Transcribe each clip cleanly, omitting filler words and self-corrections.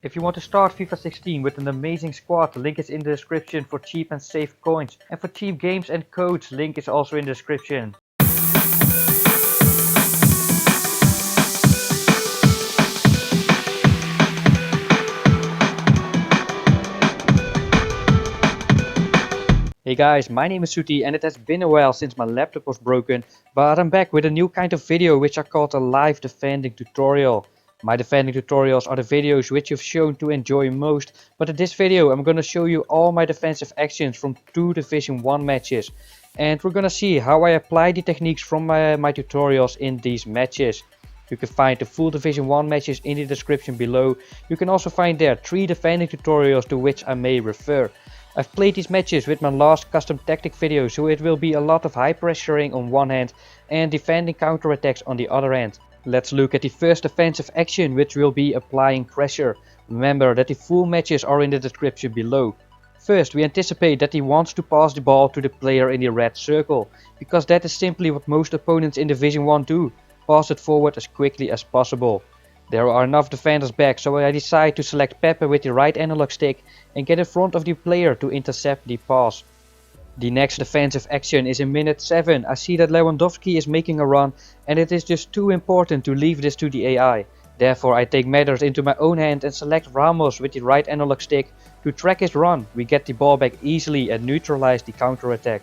If you want to start FIFA 16 with an amazing squad, the link is in the description for cheap and safe coins. And for cheap games and codes, link is also in the description. Hey guys, my name is SOETIE and it has been a while since my laptop was broken, but I'm back with a new kind of video which I called a live defending tutorial. My defending tutorials are the videos which you've shown to enjoy most, but in this video I'm gonna show you all my defensive actions from 2 Division 1 matches. And we're gonna see how I apply the techniques from my tutorials in these matches. You can find the full Division 1 matches in the description below. You can also find there 3 defending tutorials to which I may refer. I've played these matches with my last custom tactic video, so it will be a lot of high pressuring on one hand and defending counterattacks on the other hand. Let's look at the first defensive action, which will be applying pressure. Remember that the full matches are in the description below. First, we anticipate that he wants to pass the ball to the player in the red circle, because that is simply what most opponents in Division 1 do. Pass it forward as quickly as possible. There are enough defenders back, so I decide to select Pepper with the right analog stick and get in front of the player to intercept the pass. The next defensive action is in minute 7. I see that Lewandowski is making a run and it is just too important to leave this to the AI. Therefore I take matters into my own hand and select Ramos with the right analog stick to track his run. We get the ball back easily and neutralize the counter-attack.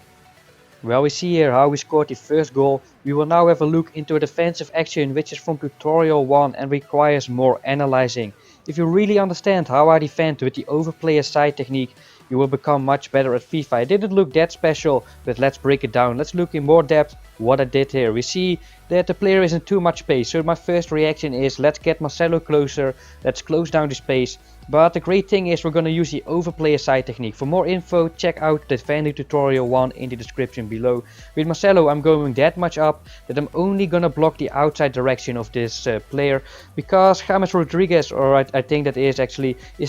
Well, we see here how we scored the first goal. We will now have a look into a defensive action which is from tutorial 1 and requires more analyzing. If you really understand how I defend with the overplay aside technique, you will become much better at FIFA. It didn't look that special, but let's break it down. Let's look in more depth what I did here. We see that the player is in too much space, so my first reaction is let's get Marcelo closer, let's close down the space. But the great thing is we're gonna use the overplay aside technique. For more info, check out the defending tutorial 1 in the description below. With Marcelo I'm going that much up that I'm only gonna block the outside direction of this player, because James Rodriguez, or I think that is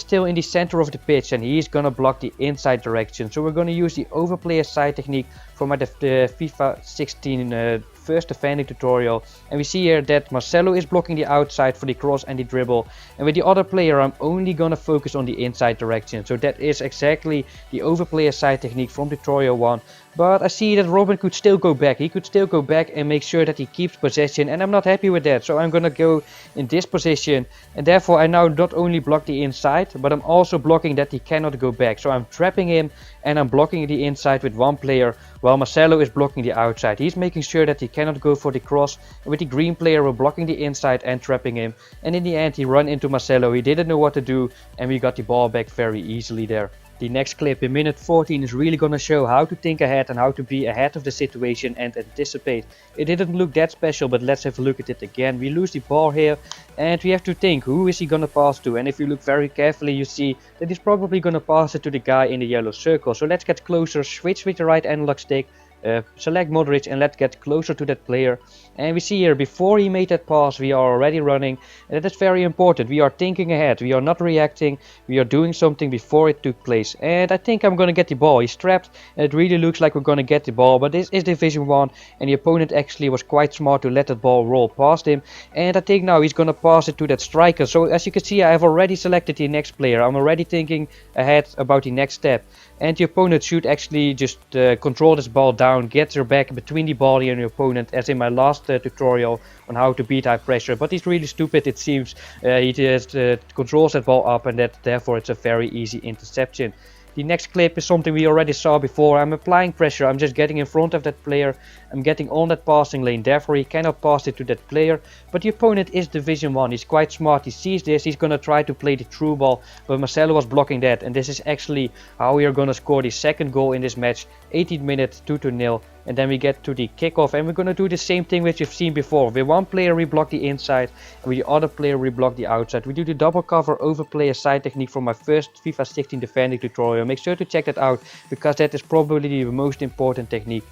still in the center of the pitch and he's gonna block the inside direction. So we're gonna use the overplay aside technique for my FIFA 16 first defending tutorial, and we see here that Marcelo is blocking the outside for the cross and the dribble, and with the other player I'm only gonna focus on the inside direction. So that is exactly the overplay aside technique from tutorial 1. But I see that Robin could still go back. He could still go back and make sure that he keeps possession, and I'm not happy with that. So I'm gonna go in this position, and therefore I now not only block the inside, but I'm also blocking that he cannot go back. So I'm trapping him and I'm blocking the inside with one player, while Marcelo is blocking the outside. He's making sure that he cannot go for the cross, and with the green player we're blocking the inside and trapping him. And in the end he ran into Marcelo. He didn't know what to do, and we got the ball back very easily there. The next clip in minute 14 is really gonna show how to think ahead and how to be ahead of the situation and anticipate. It didn't look that special, but let's have a look at it again. We lose the ball here and we have to think, who is he gonna pass to? And if you look very carefully you see that he's probably gonna pass it to the guy in the yellow circle. So let's get closer, switch with the right analog stick, select Modric, and let's get closer to that player. And we see here before he made that pass we are already running, and that is very important. We are thinking ahead, we are not reacting, we are doing something before it took place. And I think I'm gonna get the ball. He's trapped and it really looks like we're gonna get the ball, but this is Division 1 and the opponent actually was quite smart to let that ball roll past him. And I think now he's gonna pass it to that striker. So as you can see I have already selected the next player. I'm already thinking ahead about the next step, and the opponent should actually just control this ball down, get her back between the body and the opponent, as in my last tutorial on how to beat high pressure. But he's really stupid, it seems. He just controls that ball up, and that therefore it's a very easy interception. The next clip is something we already saw before. I'm applying pressure, I'm just getting in front of that player, I'm getting on that passing lane, therefore he cannot pass it to that player. But the opponent is Division 1, he's quite smart, he sees this, he's gonna try to play the through ball, but Marcelo was blocking that, and this is actually how we are gonna score the second goal in this match. 18th minute, 2-0. And then we get to the kickoff, and we're gonna do the same thing which you've seen before. With one player we block the inside, and with the other player we block the outside. We do the double cover overplay aside technique from my first FIFA 16 defending tutorial. Make sure to check that out, because that is probably the most important technique.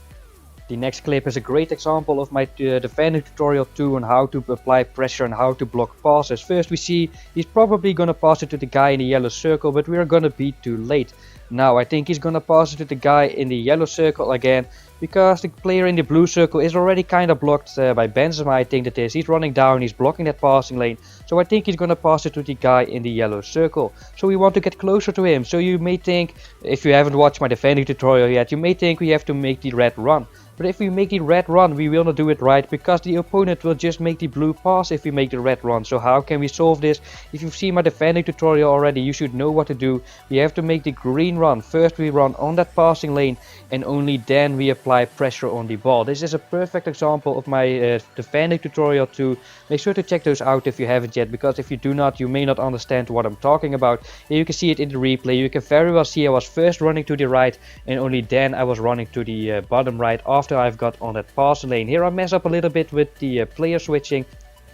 The next clip is a great example of my defending tutorial 2 on how to apply pressure and how to block passes. First we see he's probably gonna pass it to the guy in the yellow circle, but we are gonna be too late. Now I think he's gonna pass it to the guy in the yellow circle again, because the player in the blue circle is already kind of blocked by Benzema. I think that is. He's running down, he's blocking that passing lane, so I think he's gonna pass it to the guy in the yellow circle. So we want to get closer to him. So you may think, if you haven't watched my defending tutorial yet, you may think we have to make the red run. But if we make the red run, we will not do it right, because the opponent will just make the blue pass if we make the red run. So how can we solve this? If you've seen my defending tutorial already, you should know what to do. We have to make the green run. First we run on that passing lane, and only then we apply pressure on the ball. This is a perfect example of my defending tutorial too. Make sure to check those out if you haven't yet, because if you do not, you may not understand what I'm talking about. Here you can see it in the replay. You can very well see I was first running to the right, and only then I was running to the bottom right after I've got on that passing lane. Here I mess up a little bit with the player switching,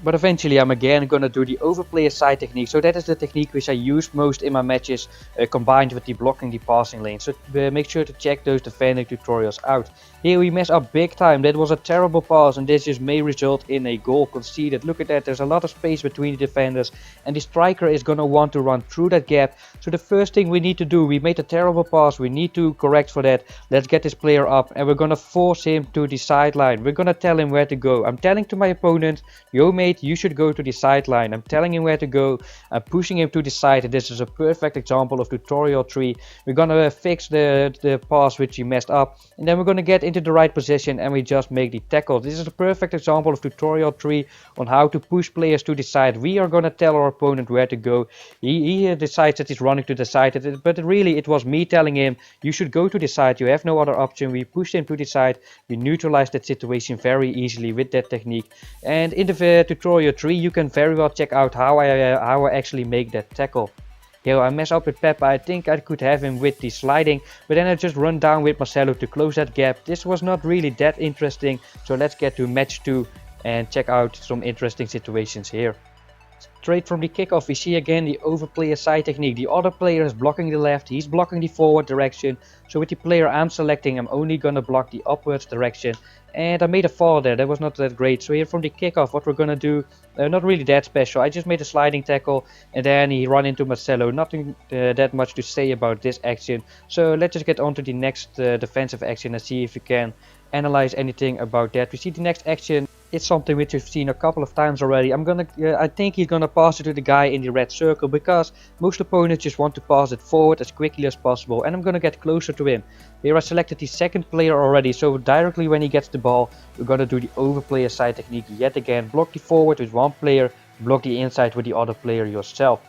but eventually I'm again gonna do the overplay side technique. So that is the technique which I use most in my matches, combined with the blocking the passing lane. So make sure to check those defending tutorials out. Here we mess up big time. That was a terrible pass, and this just may result in a goal conceded. Look at that, there's a lot of space between the defenders, and the striker is gonna want to run through that gap. So the first thing we need to do, we made a terrible pass, we need to correct for that. Let's get this player up, and we're gonna force him to the sideline. We're gonna tell him where to go. I'm telling to my opponent, yo mate, you should go to the sideline. I'm telling him where to go. I'm pushing him to the side. This is a perfect example of tutorial 3. We're gonna fix the pass which he messed up, and then we're gonna get into the right position and we just make the tackle. This is a perfect example of tutorial 3 on how to push players to the side. We are gonna tell our opponent where to go. He decides that he's running to the side, but really it was me telling him, you should go to the side, you have no other option. We pushed him to the side. We neutralized that situation very easily with that technique. And in the tutorial 3 you can very well check out how I actually make that tackle. Here I mess up with Peppa. I think I could have him with the sliding, but then I just run down with Marcelo to close that gap. This was not really that interesting, so let's get to match 2 and check out some interesting situations here. Straight from the kickoff we see again the overplayer side technique. The other player is blocking the left, he's blocking the forward direction. So with the player I'm selecting, I'm only gonna block the upwards direction. And I made a fall there, that was not that great. So here from the kickoff what we're gonna do, not really that special. I just made a sliding tackle and then he ran into Marcelo. Nothing that much to say about this action. So let's just get on to the next defensive action and see if we can analyze anything about that. We see the next action. It's something which we've seen a couple of times already. I think he's gonna pass it to the guy in the red circle, because most opponents just want to pass it forward as quickly as possible, and I'm gonna get closer to him. Here I selected the second player already, so directly when he gets the ball, we're gonna do the overplayer side technique yet again. Block the forward with one player, block the inside with the other player yourself.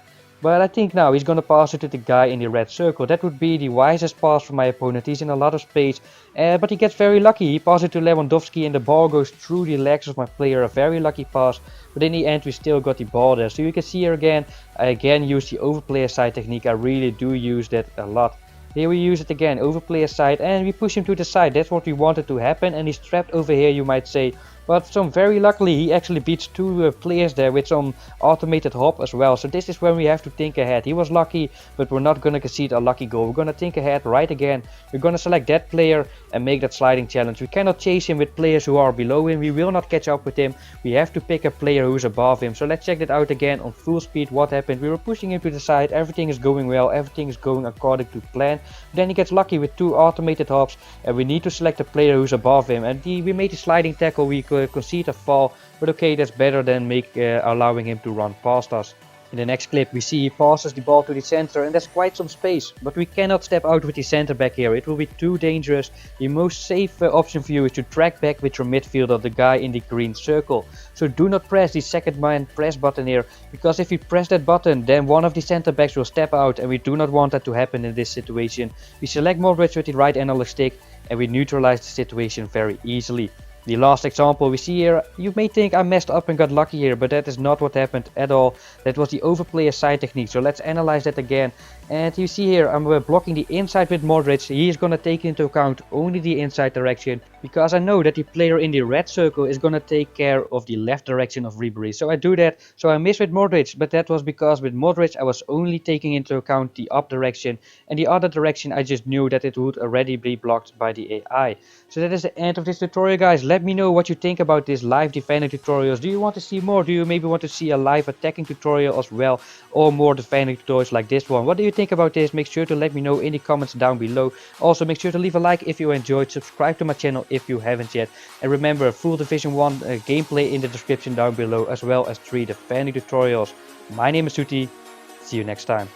But I think now he's gonna pass it to the guy in the red circle. That would be the wisest pass for my opponent. He's in a lot of space, but he gets very lucky. He passes it to Lewandowski and the ball goes through the legs of my player. A very lucky pass, but in the end we still got the ball there. So you can see here again, I again use the overplayer side technique. I really do use that a lot. Here we use it again, overplayer side, and we push him to the side. That's what we wanted to happen, and he's trapped over here, you might say. But very luckily he actually beats 2 players there with some automated hop as well. So this is when we have to think ahead. He was lucky, but we're not gonna concede a lucky goal. We're gonna think ahead right again. We're gonna select that player and make that sliding challenge. We cannot chase him with players who are below him. We will not catch up with him. We have to pick a player who's above him. So let's check that out again on full speed. What happened? We were pushing him to the side. Everything is going well. Everything is going according to plan. Then he gets lucky with 2 automated hops, and we need to select a player who's above him. And we made a sliding tackle. We concede a fall, but okay, that's better than allowing him to run past us. In the next clip we see he passes the ball to the center, and there's quite some space, but we cannot step out with the center back here. It will be too dangerous. The most safe option for you is to track back with your midfielder, the guy in the green circle. So do not press the second man press button here, because if you press that button, then one of the center backs will step out, and we do not want that to happen in this situation. We select Modric with the right analog stick, and we neutralize the situation very easily. The last example we see here, you may think I messed up and got lucky here, but that is not what happened at all. That was the overplayer side technique, so let's analyze that again. And you see here, I'm blocking the inside with Modric. He is gonna take into account only the inside direction. because I know that the player in the red circle is gonna take care of the left direction of Ribery. So I do that. So I missed with Modric, but that was because with Modric I was only taking into account the up direction, and the other direction I just knew that it would already be blocked by the AI. So that is the end of this tutorial, guys. Let me know what you think about this live defending tutorials. Do you want to see more? Do you maybe want to see a live attacking tutorial as well, or more defending tutorials like this one? What do you think about this? Make sure to let me know in the comments down below. Also, make sure to leave a like if you enjoyed, subscribe to my channel if you haven't yet, and remember, full Division 1 gameplay in the description down below, as well as 3 defending tutorials. My name is SOETIE. See you next time.